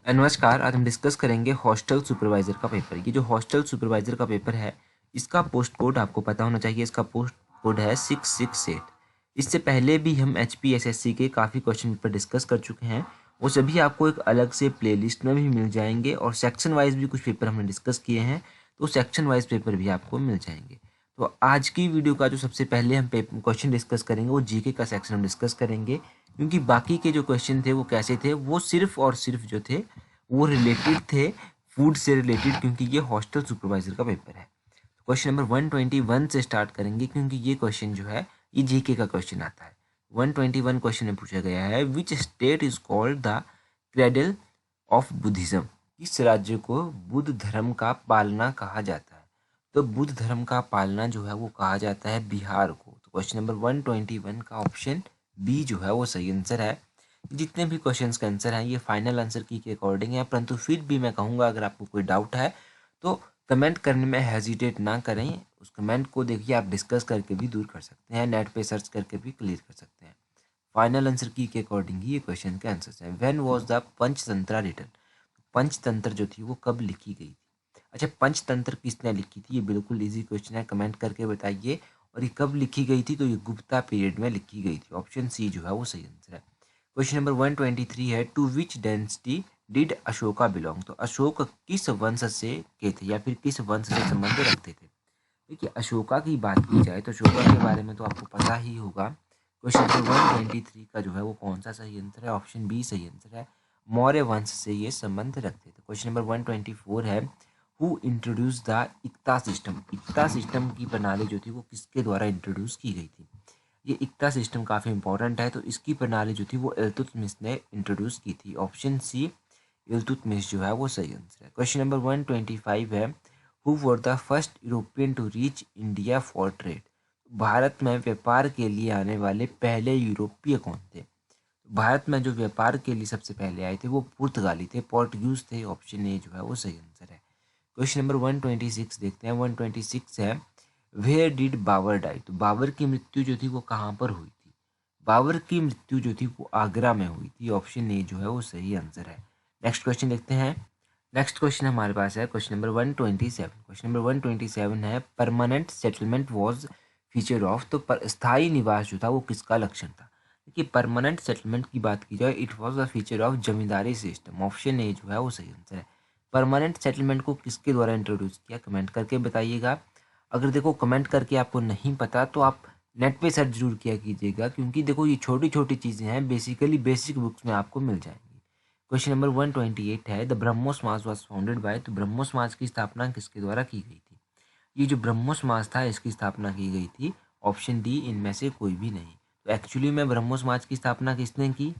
नमस्कार। आज हम डिस्कस करेंगे हॉस्टल सुपरवाइज़र का पेपर। ये जो हॉस्टल सुपरवाइज़र का पेपर है, इसका पोस्ट कोड आपको पता होना चाहिए। इसका पोस्ट कोड है 668। इससे पहले भी हम HPSSC के काफ़ी क्वेश्चन पेपर डिस्कस कर चुके हैं। वो सभी आपको एक अलग से प्लेलिस्ट में भी मिल जाएंगे और सेक्शन वाइज भी कुछ पेपर हमने डिस्कस किए हैं, तो सेक्शन वाइज पेपर भी आपको मिल जाएंगे। तो आज की वीडियो का जो सबसे पहले हम क्वेश्चन डिस्कस करेंगे वो जीके का सेक्शन हम डिस्कस करेंगे, क्योंकि बाकी के जो क्वेश्चन थे वो कैसे थे, वो सिर्फ और सिर्फ जो थे वो रिलेटेड थे फूड से रिलेटेड, क्योंकि ये हॉस्टल सुपरवाइजर का पेपर है। क्वेश्चन नंबर 121 से स्टार्ट करेंगे, क्योंकि ये क्वेश्चन जो है ये जीके का क्वेश्चन आता है। 121 क्वेश्चन में पूछा गया है, which state is called the cradle of Buddhism. किस राज्य को बुद्ध धर्म का पालना कहा जाता है? तो बुद्ध धर्म का पालना जो है वो कहा जाता है बिहार को। तो क्वेश्चन नंबर 121 का ऑप्शन बी जो है वो सही आंसर है। जितने भी क्वेश्चंस का आंसर है ये फाइनल आंसर की के अकॉर्डिंग है, परंतु फिर भी मैं कहूँगा अगर आपको कोई डाउट है तो कमेंट करने में हेजिटेट ना करें। उस कमेंट को देखिए आप डिस्कस करके भी दूर कर सकते हैं, नेट पे सर्च करके भी क्लियर कर सकते हैं। फाइनल आंसर की के अकॉर्डिंग ही ये क्वेश्चन के आंसर हैं। When was the Panchatantra written? Panchatantra जो थी वो कब लिखी गई थी? अच्छा, पंचतंत्र किसने लिखी थी? ये बिल्कुल इजी क्वेश्चन है, कमेंट करके बताइए। और ये कब लिखी गई थी? तो ये गुप्ता पीरियड में लिखी गई थी। ऑप्शन सी जो है वो सही आंसर है। क्वेश्चन नंबर 123 है, to which dynasty did Ashoka belong? तो अशोक किस वंश से के थे या फिर किस वंश से संबंध रखते थे? देखिए, अशोका की बात की जाए तो अशोका के बारे में तो आपको पता ही होगा। क्वेश्चन नंबर 123 का जो है वो कौन सा सही आंसर है? ऑप्शन बी सही आंसर है। मौर्य वंश से ये संबंध रखते थे। क्वेश्चन नंबर 124 है, हु इंट्रोड्यूस द इक्ता सिस्टम? इक्ता सिस्टम की प्रणाली जो थी वो किसके द्वारा इंट्रोड्यूस की गई थी? ये इक्ता सिस्टम काफ़ी इंपॉर्टेंट है, तो इसकी प्रणाली जो थी वो इल्तुतमिश ने इंट्रोड्यूस की थी। ऑप्शन सी इल्तुतमिश जो है वो सही आंसर है। क्वेश्चन नंबर 125 है, who were the first European to reach India for trade? Bharat में व्यापार के लिए आने वाले पहले यूरोपीय कौन थे? भारत में जो व्यापार के लिए सबसे पहले आए थे वो पुर्तगाली थे, पोर्टुगीज थे। ऑप्शन ए जो है वो सही आंसर है। क्वेश्चन नंबर 126 देखते हैं। 126 है, वेयर डिड बाबर डाई? तो बाबर की मृत्यु जो थी वो कहाँ पर हुई थी? बाबर की मृत्यु जो थी वो आगरा में हुई थी। ऑप्शन ए जो है वो सही आंसर है। नेक्स्ट क्वेश्चन देखते हैं। नेक्स्ट क्वेश्चन हमारे पास है क्वेश्चन नंबर 127। क्वेश्चन नंबर 127 है, permanent settlement was feature of? तो स्थायी निवास जो था वो किसका लक्षण था? देखिए, परमानेंट सेटलमेंट की बात की जाए, it was the feature of zamindari system. Option A जो है वो सही आंसर है। परमानेंट सेटलमेंट को किसके द्वारा इंट्रोड्यूस किया? कमेंट करके बताइएगा। अगर देखो कमेंट करके आपको नहीं पता तो आप नेट पे सर्च जरूर किया कीजिएगा, क्योंकि देखो ये छोटी छोटी चीज़ें हैं, बेसिकली बेसिक बुक्स में आपको मिल जाएंगी। क्वेश्चन नंबर 128 है, द ब्रह्मो समाज वॉज फाउंडेड बाय? तो ब्रह्मो समाज की स्थापना किसके द्वारा की गई थी? ये जो ब्रह्मो समाज था इसकी स्थापना की गई थी। ऑप्शन डी इनमें से कोई भी नहीं। तो एक्चुअली में ब्रह्मो समाज की स्थापना किसने की?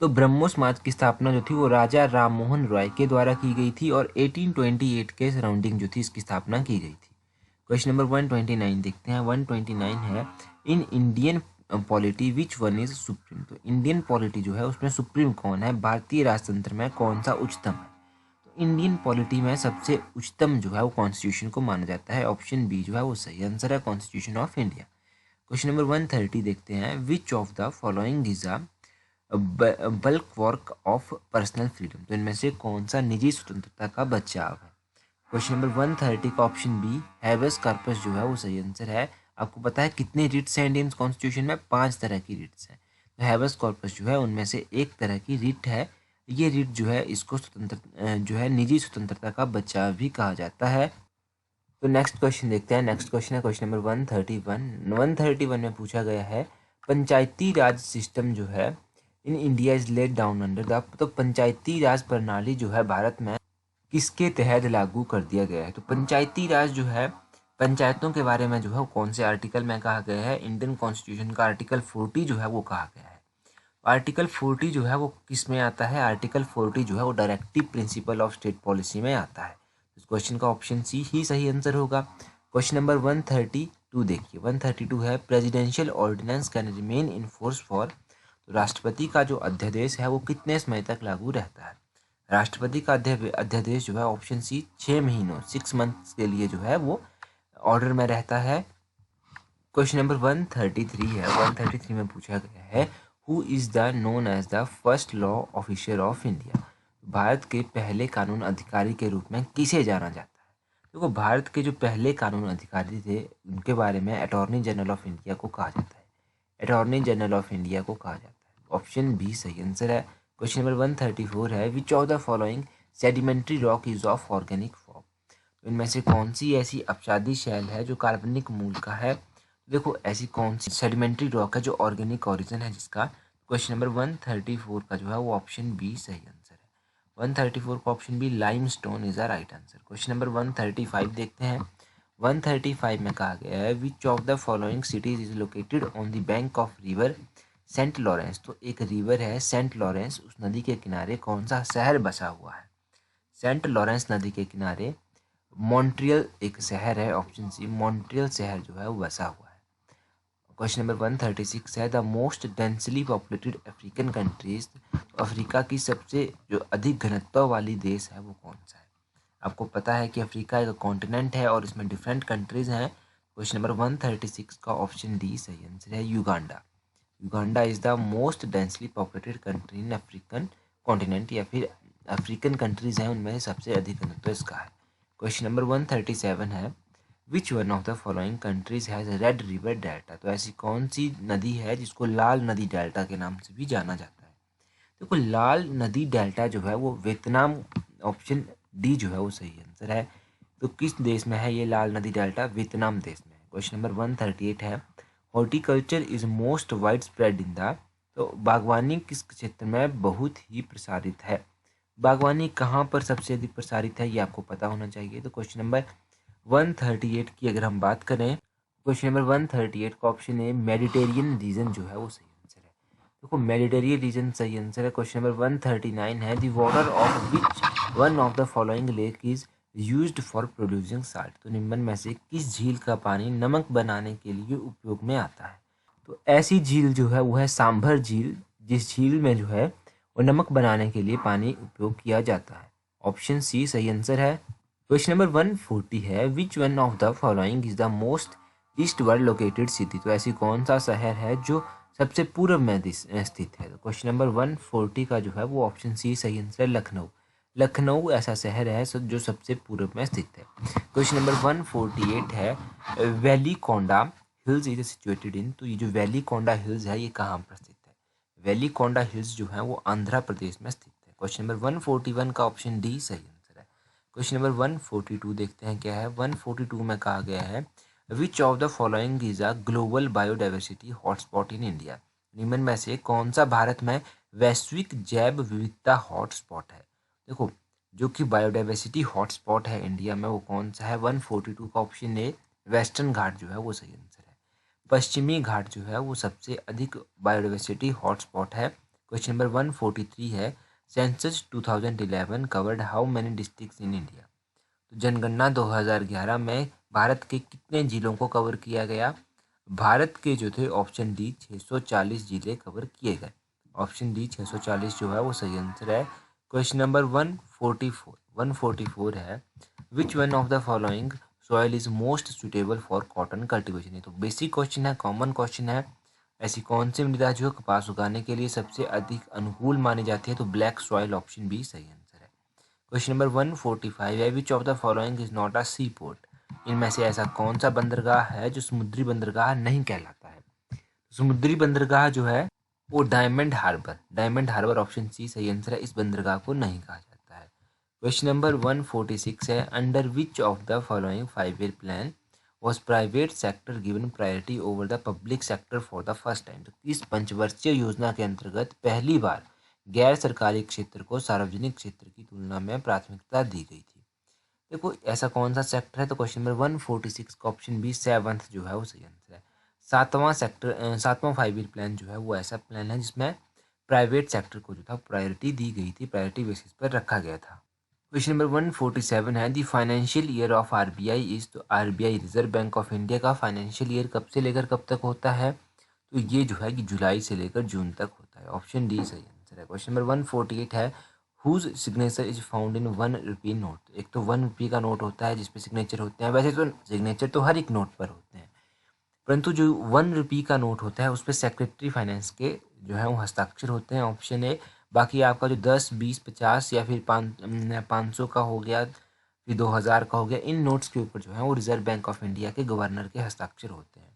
तो ब्रह्मो समाज की स्थापना जो थी वो राजा राम मोहन रॉय के द्वारा की गई थी और 1828 के सराउंडिंग जो थी इसकी स्थापना की गई थी। क्वेश्चन नंबर 129 देखते हैं। 129 है, in Indian polity which one is supreme? तो इंडियन पॉलिटी जो है उसमें सुप्रीम कौन है? भारतीय राजतंत्र में कौन सा उच्चतम है? तो इंडियन पॉलिटी में सबसे उच्चतम जो है वो कॉन्स्टिट्यूशन को माना जाता है। ऑप्शन बी जो है वो सही आंसर है, constitution of India. Question number 130 देखते हैं, विच of the following is a bulk work of personal freedom? तो इनमें से कौन सा निजी स्वतंत्रता का बचाव है? क्वेश्चन नंबर 130 का ऑप्शन बी हैबेस कॉर्पस जो है वो सही आंसर है। आपको पता है कितने रिट्स हैं इंडियन कॉन्स्टिट्यूशन में? 5 तरह की रिट्स हैं। तो हैबेस कॉर्पस जो है उनमें से एक तरह की रिट है। ये रिट जो है इसको स्वतंत्र जो है निजी स्वतंत्रता का बचाव भी कहा जाता है। तो नेक्स्ट क्वेश्चन देखते हैं। नेक्स्ट क्वेश्चन है क्वेश्चन नंबर 131। 131 में पूछा गया है, पंचायती राज सिस्टम जो है in India is laid down under the? तो पंचायती राज प्रणाली जो है भारत में किसके तहत लागू कर दिया गया है? तो पंचायती राज जो है, पंचायतों के बारे में जो है वो कौन से आर्टिकल में कहा गया है? इंडियन कॉन्स्टिट्यूशन का आर्टिकल 40 जो है वो कहा गया है। आर्टिकल 40 जो है वो किस में आता है? आर्टिकल 40 जो है वो directive principle of state policy में आता है। इस क्वेश्चन का ऑप्शन सी ही सही आंसर होगा। क्वेश्चन नंबर 132 देखिए। 132 है, presidential ordinance can remain in force for? तो राष्ट्रपति का जो अध्यादेश है वो कितने समय तक लागू रहता है? राष्ट्रपति का अध्यादेश जो है ऑप्शन सी 6 महीनों 6 मंथ्स के लिए जो है वो ऑर्डर में रहता है। क्वेश्चन नंबर 133 है। 133 में पूछा गया है, who is the known as the first law officer of India? Bharat के पहले कानून अधिकारी के रूप में किसे जाना जाता है? देखो, भारत के जो पहले कानून अधिकारी थे उनके बारे में अटॉर्नी जनरल ऑफ इंडिया को कहा जाता है। अटॉर्नी जनरल ऑफ इंडिया को कहा जाता है। ऑप्शन बी सही आंसर है। क्वेश्चन नंबर 134 है, which of the following sedimentary rock is of organic form? तो इनमें से कौन सी ऐसी अपशादी शैल है जो कार्बनिक मूल का है? देखो, ऐसी कौन सी सेडिमेंट्री रॉक है जो ऑर्गेनिक ओरिजिन है जिसका? क्वेश्चन नंबर 134 का जो है वो ऑप्शन बी सही आंसर है। 134 का option B limestone is the right answer. Question number 135 देखते हैं। 135 में कहा गया है, which of the following cities is located on the bank of river Saint Lawrence? तो एक रिवर है सेंट लॉरेंस, उस नदी के किनारे कौन सा शहर बसा हुआ है? सेंट लॉरेंस नदी के किनारे मॉन्ट्रियल एक शहर है, ऑप्शन सी मॉन्ट्रियल शहर जो है वो बसा हुआ है। क्वेश्चन नंबर 136 है, the most densely populated African countries? तो अफ्रीका की सबसे जो अधिक घनत्व वाली देश है वो कौन सा है? आपको पता है कि अफ्रीका एक कॉन्टिनेंट है और इसमें डिफरेंट कंट्रीज हैं। क्वेश्चन नंबर 136 का ऑप्शन डी सही आंसर है, Uganda. Uganda is the most densely populated country in African continent, या फिर अफ्रीकन कंट्रीज हैं उनमें से सबसे अधिक घनत्व इसका है। क्वेश्चन नंबर 137 है, which one of the following countries has red river delta? तो ऐसी कौन सी नदी है जिसको लाल नदी डेल्टा के नाम से भी जाना जाता है? देखो, लाल नदी डेल्टा जो है वो वियतनाम, ऑप्शन डी जो है वो सही आंसर है। तो किस देश में है ये लाल नदी डेल्टा? वियतनाम देश में है। क्वेश्चन नंबर 138 है, horticulture is most wide spread in the? तो बागवानी किस क्षेत्र में बहुत ही प्रसारित है? बागवानी कहाँ पर सबसे अधिक प्रसारित है ये आपको पता होना चाहिए। तो क्वेश्चन नंबर 138 की अगर हम बात करें, क्वेश्चन नंबर 138 का ऑप्शन है मेडिटेरियन रीजन जो है वो सही आंसर है। देखो, मेडिटेरियन रीजन सही आंसर है। क्वेश्चन नंबर 139 है, the water of which one of the following lake is used for producing salt? तो निम्न में से किस झील का पानी नमक बनाने के लिए उपयोग में आता है? तो ऐसी झील जो है वो है सांभर झील, जिस झील में जो है वो नमक बनाने के लिए पानी उपयोग किया जाता है। ऑप्शन सी सही आंसर है। क्वेश्चन नंबर 140 है, which one of the following is the most eastward located city? तो ऐसी कौन सा शहर है जो सबसे पूर्व में स्थित है? तो क्वेश्चन नंबर 140 का जो है वो ऑप्शन सी सही आंसर है, लखनऊ। लखनऊ ऐसा शहर है जो सबसे पूर्व में स्थित है। क्वेश्चन नंबर 148 है, valley Konda hills is situated in? तो ये जो वैली कोंडा हिल्स है ये कहाँ पर स्थित है? वैली कोंडा हिल्स जो है वो आंध्र प्रदेश में स्थित है। क्वेश्चन नंबर 141 का ऑप्शन डी सही आंसर है। क्वेश्चन नंबर 142 देखते हैं क्या है। 142 में कहा गया है, which of the following is a global biodiversity hotspot in India? निम्न में से कौन सा भारत में वैश्विक जैव विविधता हॉटस्पॉट है? देखो, जो कि बायोडाइवर्सिटी हॉटस्पॉट है इंडिया में वो कौन सा है? 142 का ऑप्शन ए वेस्टर्न घाट जो है वो सही आंसर है। पश्चिमी घाट जो है वो सबसे अधिक बायोडाइवर्सिटी हॉटस्पॉट है। क्वेश्चन नंबर 143 है, census 2011 covered how many districts in India? तो जनगणना 2011 में भारत के कितने जिलों को कवर किया गया? भारत के जो थे ऑप्शन डी 640 जिले कवर किए गए। ऑप्शन डी 640 जो है वो सही आंसर है। क्वेश्चन नंबर 144 है, which one of the following soil is most suitable for cotton cultivation? ये तो बेसिक क्वेश्चन है, कॉमन क्वेश्चन है। ऐसी कौन सी मृदा जो कपास उगाने के लिए सबसे अधिक अनुकूल मानी जाती है? तो ब्लैक सॉइल, ऑप्शन बी सही आंसर है। क्वेश्चन नंबर 145 है, which of the following is not a sea port? इनमें से ऐसा कौन सा बंदरगाह है जो समुद्री बंदरगाह नहीं कहलाता है? समुद्री बंदरगाह जो है वो डायमंड हार्बर ऑप्शन सी सही आंसर है। इस बंदरगाह को नहीं कहा जाता है। क्वेश्चन नंबर 146 है, under which of the following 5 year plan was private sector given priority over the public sector for the first time? तो इस पंचवर्षीय योजना के अंतर्गत पहली बार गैर सरकारी क्षेत्र को सार्वजनिक क्षेत्र की तुलना में प्राथमिकता दी गई थी? देखो, ऐसा कौन सा सेक्टर है? तो क्वेश्चन नंबर 146 का ऑप्शन बी सेवंथ जो है वो सही आंसर है। सातवां 5 ईयर प्लान जो है वो ऐसा प्लान है जिसमें प्राइवेट सेक्टर को जो था प्रायोरिटी दी गई थी, प्रायोरिटी बेसिस पर रखा गया था। क्वेश्चन नंबर 147 है, the financial year of RBI is? तो RBI reserve bank of India का फाइनेंशियल ईयर कब से लेकर कब तक होता है? तो ये जो है कि जुलाई से लेकर जून तक होता है। ऑप्शन डी सही आंसर है। क्वेश्चन नंबर 148 है, whose signature is found in 1 rupee note? एक तो 1 रुपये का नोट होता है जिसपे सिग्नेचर होते हैं। वैसे तो सिग्नेचर तो हर एक नोट पर होते हैं, परंतु जो 1 रुपये का नोट होता है उस पर सेक्रेटरी फाइनेंस के जो है वो हस्ताक्षर होते हैं। ऑप्शन ए बाकी आपका जो 10, 20, 50 या फिर 500 का हो गया, फिर 2000 का हो गया, इन नोट्स के ऊपर जो है वो रिजर्व बैंक ऑफ इंडिया के गवर्नर के हस्ताक्षर होते हैं।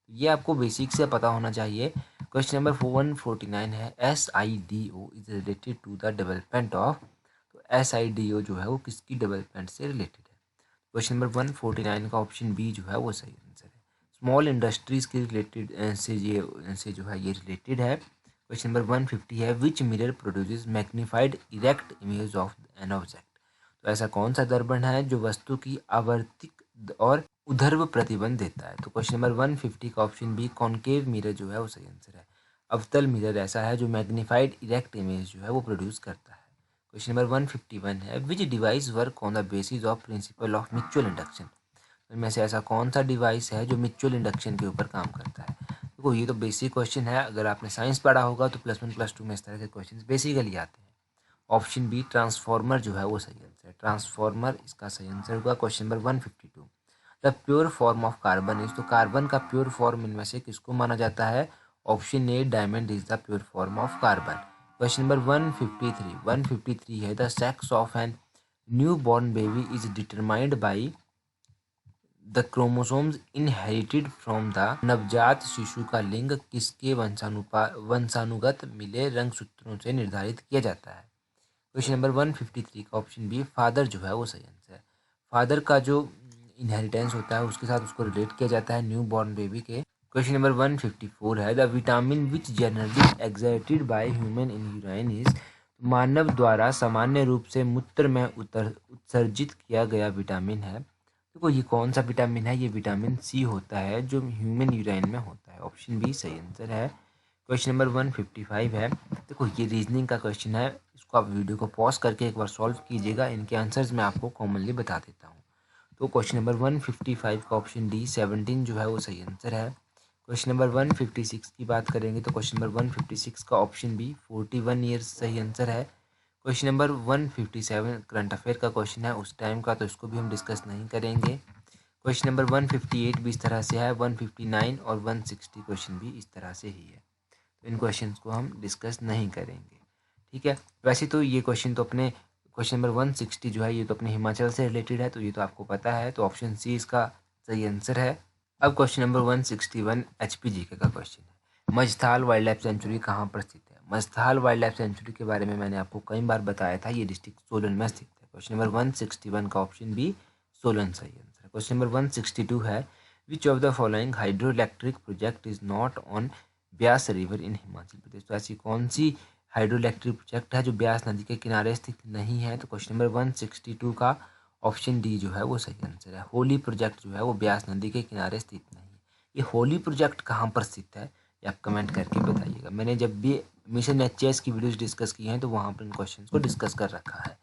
ये आपको बेसिक से पता होना चाहिए। क्वेश्चन नंबर 149 है, SIDO is related to the development of. तो SIDO जो है वो किसकी डेवलपमेंट से रिलेटेड है? क्वेश्चन नंबर 149 का ऑप्शन बी जो है वो सही आंसर है। स्मॉल इंडस्ट्रीज के रिलेटेड से जो है ये रिलेटेड है। क्वेश्चन नंबर 150 है, विच mirror produces magnified erect image of an object. तो ऐसा कौन सा दर्पण है जो वस्तु की आवर्तिक और उधर्व प्रतिबंध देता है? तो क्वेश्चन नंबर 150 का ऑप्शन बी कॉनकेव मिरर जो है वो सही आंसर है। अवतल मिरर ऐसा है जो मैग्नीफाइड इरेक्ट इमेज जो है वो प्रोड्यूस करता है। क्वेश्चन नंबर 151 है, विच device work on the basis of principle of mutual induction. इनमें से ऐसा कौन सा डिवाइस है जो म्यूचुअल इंडक्शन के ऊपर काम करता है? देखो ये तो बेसिक क्वेश्चन है, अगर आपने साइंस पढ़ा होगा तो +1 +2 में इस तरह के क्वेश्चन बेसिकली आते हैं। ऑप्शन बी ट्रांसफॉर्मर जो है वो सही आंसर है। ट्रांसफॉर्मर इसका सही आंसर होगा। Question number 152, the pure form of carbon is. तो कार्बन का प्योर फॉर्म इनमें से किसको माना जाता है? Option A diamond is the pure form of carbon. Question number 153 है, the sex of an new born baby is determined by the chromosomes inherited from the. नवजात शिशु का लिंग किसके वंशानुगत मिले रंगसूत्रों से निर्धारित किया जाता है? क्वेश्चन नंबर 153 का ऑप्शन बी फादर जो है वो सही आंसर है। फादर का जो इनहेरिटेंस होता है उसके साथ उसको रिलेट किया जाता है न्यू बॉर्न बेबी के। क्वेश्चन नंबर 154 है, the vitamin which generally excreted by human in urine is. मानव द्वारा सामान्य रूप से मूत्र में उत्सर्जित किया गया विटामिन है। देखो ये कौन सा विटामिन है? ये विटामिन सी होता है जो ह्यूमन यूराइन में होता है। ऑप्शन बी सही आंसर है। क्वेश्चन नंबर 155 है, देखो ये रीजनिंग का क्वेश्चन है, इसको आप वीडियो को पॉज करके एक बार सॉल्व कीजिएगा। इनके आंसर्स मैं आपको कॉमनली बता देता हूँ। तो क्वेश्चन नंबर 155 का ऑप्शन डी 17 जो है वो सही आंसर है। क्वेश्चन नंबर 156 की बात करेंगे तो क्वेश्चन नंबर 156 का ऑप्शन बी 41 ईयर्स सही आंसर है। क्वेश्चन नंबर 157 करंट अफेयर का क्वेश्चन है उस टाइम का, तो इसको भी हम डिस्कस नहीं करेंगे। क्वेश्चन नंबर 158 भी इस तरह से है, 159 और 160 क्वेश्चन भी इस तरह से ही है, तो इन क्वेश्चंस को हम डिस्कस नहीं करेंगे। ठीक है, वैसे तो ये क्वेश्चन तो अपने क्वेश्चन नंबर 160 जो है ये तो अपने हिमाचल से रिलेटेड है, तो ये तो आपको पता है, तो ऑप्शन सी इसका सही आंसर है। अब क्वेश्चन नंबर 161 HPGK का क्वेश्चन है, मझथाल वाइल्ड लाइफ सेंचुरी कहाँ पर स्थित है? मझथाल वाइल्ड लाइफ सेंचुरी के बारे में मैंने आपको कई बार बताया था, ये डिस्ट्रिक्ट सोलन में स्थित है। क्वेश्चन नंबर 161 का ऑप्शन बी सोलन सही आंसर है। क्वेश्चन नंबर 162 है, which of the following hydro electric project is not on Beas river in Himachal Pradesh. तो ऐसी कौन सी हाइड्रो इलेक्ट्रिक प्रोजेक्ट है जो ब्यास नदी के किनारे स्थित नहीं है? तो क्वेश्चन नंबर 162 का ऑप्शन डी जो है वो सही आंसर है। होली प्रोजेक्ट जो है वो ब्यास नदी के किनारे स्थित नहीं है। ये होली प्रोजेक्ट कहाँ पर स्थित है ये आप कमेंट करके बताइएगा। मैंने जब भी मिशन एचएस की वीडियोस डिस्कस की हैं तो वहाँ पर इन क्वेश्चन को डिस्कस कर रखा है।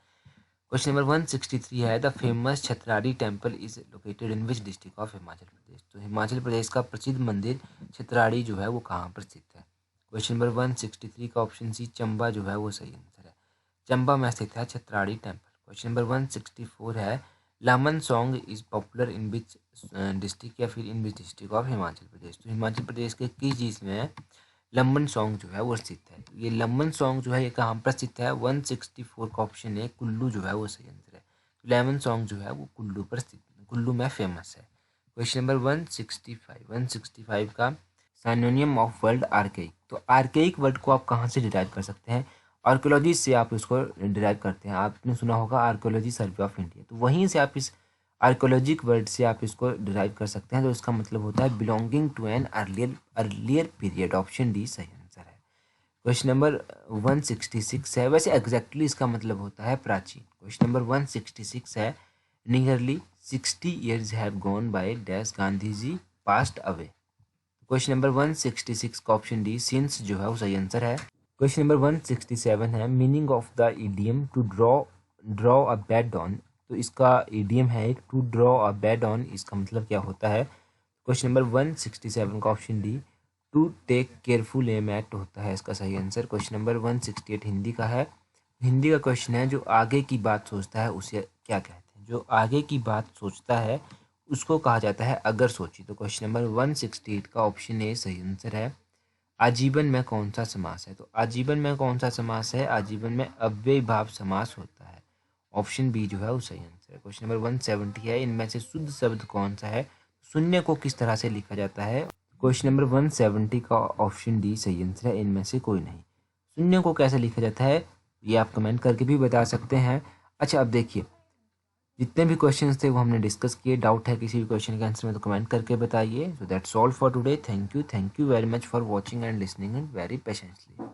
क्वेश्चन नंबर 163 है, the famous Chhatrari temple is located in which district of Himachal Pradesh. तो हिमाचल प्रदेश का प्रसिद्ध मंदिर छतराड़ी जो है वो कहाँ पर स्थित है? क्वेश्चन नंबर 163 का ऑप्शन सी चंबा जो है वो सही आंसर है। चंबा में स्थित है छतराड़ी टेम्पल। क्वेश्चन नंबर 164 है, Laman song is popular in which district या फिर in which district of Himachal Pradesh. तो हिमाचल प्रदेश के किस जिले में लंबन सॉन्ग जो है वो स्थित है? ये लंबन सॉन्ग जो है ये कहाँ पर स्थित है? 164 का ऑप्शन है कुल्लू जो है वो सही आंसर है। लेमन सॉन्ग जो है वो कुल्लू पर स्थित, कुल्लू में फेमस है। क्वेश्चन नंबर 165 का साइनोनियम ऑफ वर्ड आर्केइक। तो आर्केइक वर्ड को आप कहाँ से डिराइव कर सकते हैं? आर्कोलॉजी से आप इसको डिराइव करते हैं। आपने सुना होगा आर्कोलॉजी सर्वे ऑफ इंडिया, तो वहीं से आप इस आर्कोलॉजिक वर्ड से आप इसको डिराइव कर सकते हैं। तो इसका मतलब होता है belonging to an earlier period. Option D सही आंसर है। क्वेश्चन नंबर 166 है, वैसे एग्जैक्टली इसका मतलब होता है प्राचीन। क्वेश्चन नंबर 166 है, nearly 60 years have gone by dash Gandhi ji passed away. Question number 166 का ऑप्शन डी सिंस जो है वो सही आंसर है। क्वेश्चन नंबर 167 है, meaning of the idiom to draw a bed on. तो इसका इडियम है एक to draw a bed on, इसका मतलब क्या होता है? क्वेश्चन नंबर 167 का option D to take careful aim at होता है इसका सही आंसर। क्वेश्चन नंबर 168 हिंदी का है। हिंदी का क्वेश्चन है, जो आगे की बात सोचता है उसे क्या कहते हैं? जो आगे की बात सोचता है उसको कहा जाता है अगर सोची। तो क्वेश्चन नंबर 168 का ऑप्शन ए सही आंसर है। आजीवन में कौन सा समास है? तो आजीवन में कौन सा समास है? आजीवन में अव्ययीभाव समास होता है। ऑप्शन बी जो है वो सही आंसर है। क्वेश्चन नंबर 170 है, इनमें से शुद्ध शब्द कौन सा है? शून्य को किस तरह से लिखा जाता है? क्वेश्चन नंबर 170 का ऑप्शन डी सही आंसर है, इनमें से कोई नहीं। शून्य को कैसे लिखा जाता है ये आप कमेंट करके भी बता सकते हैं। अच्छा, अब देखिए जितने भी क्वेश्चंस थे वो हमने डिस्कस किए। डाउट है किसी भी क्वेश्चन के आंसर में तो कमेंट करके बताइए। So that's all for today. Thank you very much for watching and listening and very patiently.